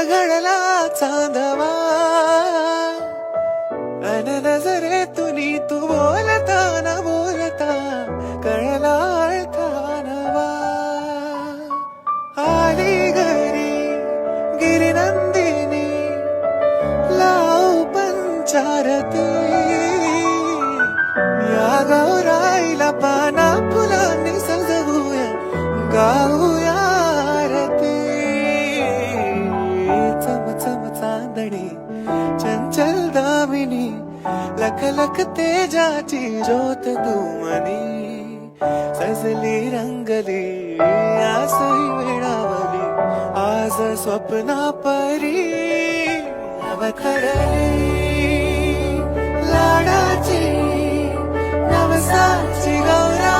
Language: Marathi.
घडला चांदवा अन नजरेतुनी तू बोलता न बोलता कळला अर्थ नवा आली घरी गिरिनंदिनी लाव पंचारती या गौराईला पाना फुलांनी सजवूया गाऊया आरती चम चम चांदणी चंचल दामिनी लख लख तेजाची ज्योत तू मनी सजली रंगली आसही वेळावली आज स्वप्ना परी अवतरली लाडाची नवसाची गौरा